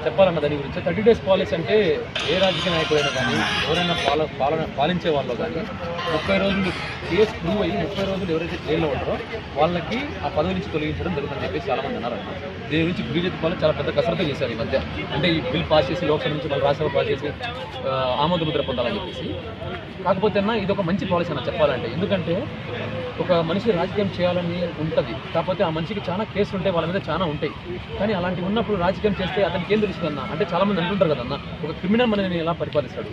చెప్పాలన్న దాని గురించి 30 days policy అంటే ఏ రాజకీయ నాయకుడైనా కానీ ఎవరైనా పాలించే వాళ్ళు కానీ 30 రోజులు కేసు ప్రూవ్ అయ్యి 30 రోజులు ఎవరైతే జైల్లో ఉంటారో వాళ్ళకి ఆ పదవి నుంచి తొలగించడం జరుగుతుందని చెప్పేసి చాలామంది అన్నారన్న. దీని గురించి బీజేపీ వాళ్ళు చాలా పెద్ద కసరత్తు చేశారు ఈ మధ్య. అంటే ఈ బిల్ పాస్ చేసి లోక్సభ నుంచి మళ్ళీ రాజ్యసభ పాస్ చేసి ఆమోద ముద్ర పొందాలని చెప్పేసి. కాకపోతే అన్న ఇది ఒక మంచి పాలసీ అన్న చెప్పాలంటే. ఎందుకంటే ఒక మనిషి రాజకీయం చేయాలని ఉంటుంది, కాకపోతే ఆ మనిషికి చాలా కేసులు ఉంటాయి, వాళ్ళ మీద చాలా ఉంటాయి. కానీ అలాంటివి ఉన్నప్పుడు రాజకీయం చేస్తే అతనికి ఏం తెలుస్తుందన్న అంటే చాలామంది అంటుంటారు కదన్న, ఒక క్రిమినల్ మనల్ని ఎలా పరిపాలిస్తాడు,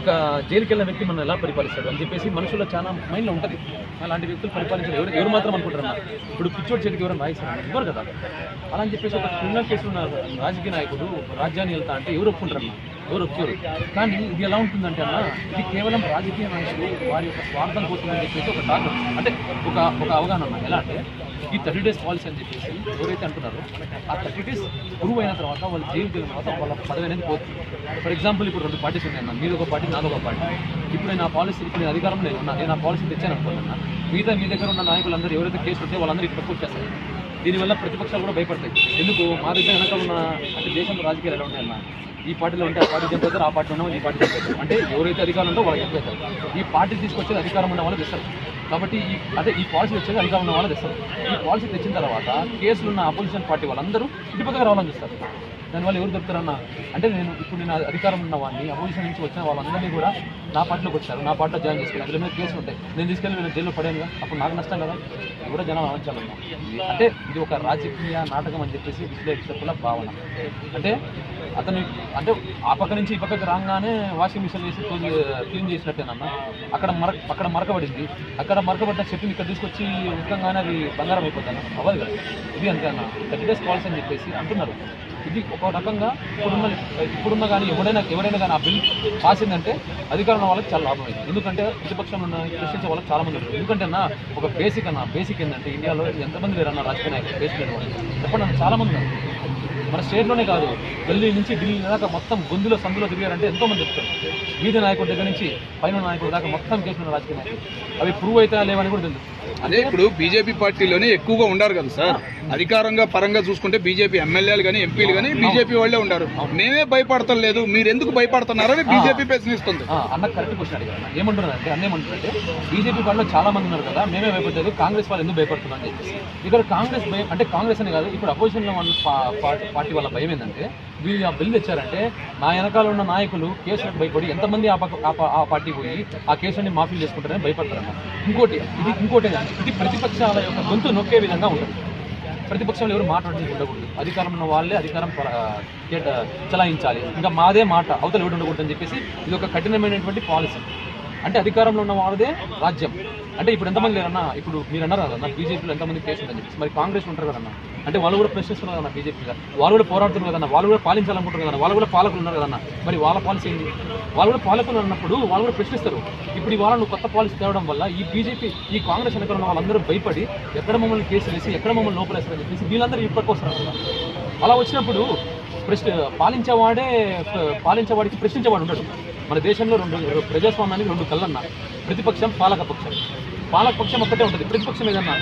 ఒక జైలుకి వెళ్ళిన వ్యక్తి మనం ఎలా పరిపాలిస్తాడు అని చెప్పేసి మనుషుల్లో చాలా మైండ్లో ఉంటుంది. అలాంటి వ్యక్తులు పరిపాలించారు ఎవరు మాత్రం అనుకుంటారన్న. ఇప్పుడు పిచ్చోడి చేతికి ఎవరైనా రాయిస్తారు ఇవ్వరు కదా. అలా అని చెప్పేసి ఒక క్రిమినల్ కేసులు ఉన్న రాజకీయ నాయకుడు రాజ్యాన్ని వెళ్తా అంటే ఎవరు ఒప్పుకుంటారన్న, ఎవరు ఒప్పుకోరు. కానీ ఇది ఎలా ఉంటుందంటే అన్న, ఇది కేవలం రాజకీయ నాయకులు వారి యొక్క స్వార్థం కోసం అని చెప్పేసి ఒక టార్గెట్ అంటే ఒక అవగాహన అన్న. ఎలా అంటే ఈ 30 డేస్ పాలసీ అని చెప్పేసి ఎవరైతే అంటున్నారో ఆ 30 డేస్ ప్రూవ్ అయిన తర్వాత వాళ్ళు జైలు వెళ్ళిన తర్వాత వాళ్ళ పదవి అనేది పోతుంది. ఫర్ ఎగ్జాంపుల్ ఇప్పుడు 2 పార్టీస్ ఉన్నాయన్న, మీది ఒక పార్టీ నాది ఒక పార్టీ. ఇప్పుడు నేను ఆ పాలసీ ఇప్పుడు అధికారం నేను ఆ పాలసీ తెచ్చాను అనుకుంటున్నా. మిగతా మీ దగ్గర ఉన్న నాయకులందరూ ఎవరైతే కేసు ఉంటే వాళ్ళందరూ ఇక్కడ వచ్చేస్తారు. దీనివల్ల ప్రతిపక్షాలు కూడా భయపడతాయి. ఎందుకు మా దగ్గర వెనకాల ఉన్న అంటే దేశంలో రాజకీయాలు ఎలా ఉంటాయన్న, ఈ పార్టీలో ఉంటే ఆ పార్టీ చంపుతారు, ఆ పార్టీ ఉన్న వాళ్ళు ఈ పార్టీ చంపుతారు. అంటే ఎవరైతే అధికారం ఉందో వాళ్ళకి చంపుతారు. ఈ పార్టీ తీసుకొచ్చేది అధికారం ఉన్న వాళ్ళు తెస్తారు. కాబట్టి ఈ పాలసీ వచ్చేది అధికారం ఉన్న వాళ్ళు తెస్తారు. ఈ పాలసీ తెచ్చిన తర్వాత కేసులు ఉన్న అపోజిషన్ పార్టీ వాళ్ళందరూ ఇటుపక్కగా రావాలని చూస్తారు. దానివల్ల ఎవరు దొరుకుతారన్న అంటే నేను అధికారం ఉన్న వాడిని అపోజిషన్ నుంచి వచ్చిన వాళ్ళందరినీ కూడా నా పార్టీలోకి వచ్చారు, నా పార్టీలో జాయిన్ చేసుకుని అందులో మీద కేసులు ఉంటాయి, నేను తీసుకెళ్ళి నేను జైల్లో పడాను కదా, అప్పుడు నాకు నష్టం కదా. ఇది కూడా జనాలు ఆలోచించాలన్నా. అంటే ఇది ఒక రాజకీయ నాటకం అని చెప్పేసి విశ్లేషకుల భావన. అంటే అతను అంటే ఆ పక్క నుంచి ఈ పక్కకి రాగానే వాషింగ్ మిషన్ వేసి క్లీన్ చేసినట్టేనన్నా. అక్కడ మరకబడింది, అక్కడ మరకబడిన చెట్టుని ఇక్కడ తీసుకొచ్చి ఉత్తగానే అది బంగారం అయిపోతాను అవ్వదు కదా. ఇది అంతే అన్న 30 డేస్ పాలసీ అని చెప్పేసి అంటున్నారు. ఇది ఒక రకంగా ఇప్పుడున్న కానీ ఎవరైనా కానీ ఆ బిల్ పాస్ అయిందంటే అధికారంలో వాళ్ళకి చాలా లాభం అయింది. ఎందుకంటే ప్రతిపక్షంలో ఉన్న ప్రశ్నించే వాళ్ళకి చాలా మంది ఉంటారు. ఎందుకంటే ఒక బేసిక్ ఏంటంటే ఇండియాలో ఎంతమంది లేరన్న రాజకీయ నాయకులు బేసిక్ లేని వాళ్ళు చెప్పండి అన్న, చాలా మంది ఉన్నారు. మన స్టేట్లోనే కాదు, ఢిల్లీ నుంచి ఢిల్లీ దాకా మొత్తం గొంతులో సందులో తిరిగారంటే ఎంతోమంది చెప్తారు. వీధి నాయకుడి దగ్గర నుంచి పైన నాయకుడి దాకా మొత్తం కేసులు రాజకీయ నాయకులు అవి ప్రూవ్ అవుతా లేవని కూడా తెలుసు. అదే ఇప్పుడు బీజేపీ పార్టీలోనే ఎక్కువగా ఉండారు కదా సార్. అధికారంగా పరంగా చూసుకుంటే బీజేపీ ఎమ్మెల్యేలు కానీ ఎంపీలు కానీ బీజేపీ వాళ్ళే ఉండారు. మేమే భయపడతాం లేదు, మీరు ఎందుకు భయపడుతున్నారని బీజేపీ ప్రశ్నిస్తుంది. అన్న కరెక్ట్ క్వశ్చన్ అడిగారు. ఏమంటున్నారంటే ఏమంటారంటే బీజేపీ వాళ్ళు చాలా మంది ఉన్నారు కదా, మేమే భయపడలేదు, కాంగ్రెస్ వాళ్ళు ఎందుకు భయపడుతున్నారు అని చెప్పేసి. ఇక్కడ కాంగ్రెస్ భయం అంటే కాంగ్రెస్ అని కాదు, ఇప్పుడు అపోజిషన్లో పార్టీ వాళ్ళ భయం ఏంటంటే వీళ్ళు ఆ బిల్లు తెచ్చారంటే నా వెనకాల ఉన్న నాయకులు కేసులకు భయపడి ఎంతమంది ఆ పార్టీ పోయి ఆ కేసుని మాఫీ చేసుకుంటారని భయపడతారన్న. ఇంకోటి ఇది ప్రతిపక్షాల యొక్క గొంతు నొక్కే విధంగా ఉంటుంది. ప్రతిపక్షంలో ఎవరు మాట్లాడడానికి ఉండకూడదు, అధికారం ఉన్న వాళ్ళే అధికారం చలాయించాలి, ఇంకా మాదే మాట అవతల ఎవరు ఉండకూడదు అని చెప్పేసి ఇది ఒక కఠినమైనటువంటి పాలసీ. అంటే అధికారంలో ఉన్న వాళ్ళదే రాజ్యం. అంటే ఇప్పుడు ఎంతమంది లేరన్నా, ఇప్పుడు మీరు అన్నారు కదన్నా బీజేపీలో ఎంతమంది కేసు ఉందని చెప్పేసి, మరి కాంగ్రెస్ ఉంటారు కదన్నా, అంటే వాళ్ళు కూడా ప్రశ్నిస్తున్నారు కదన్నా బీజేపీగా, వాళ్ళు కూడా పోరాడుతున్నారు కదన్నా, వాళ్ళు కూడా పాలించాలనుకుంటారు కదన్నా, వాళ్ళు కూడా పాలకులు ఉన్నారు కదన్నా. మరి వాళ్ళ పాలసీ ఏంటి? వాళ్ళు కూడా పాలకులు అన్నప్పుడు వాళ్ళు కూడా ప్రశ్నిస్తారు. ఇప్పుడు ఇవాళ నువ్వు కొత్త పాలసీ తేవడం వల్ల ఈ బీజేపీ ఈ కాంగ్రెస్ వెనకాల ఉన్న వాళ్ళందరూ భయపడి ఎక్కడ మమ్మల్ని కేసులు వేసి ఎక్కడ మమ్మల్ని లోపలేస్తారని చెప్పేసి వీళ్ళందరూ ఇప్పటికి వస్తారు కదా. అలా వచ్చినప్పుడు పాలించేవాడికి ప్రశ్నించేవాడు ఉండడు. మన దేశంలో ప్రజాస్వామ్యానికి 2 కళ్ళన్నా, ప్రతిపక్షం పాలకపక్షం. పాలకపక్షం ఒక్కటే ఉంటుంది, ప్రతిపక్షం ఏదన్నా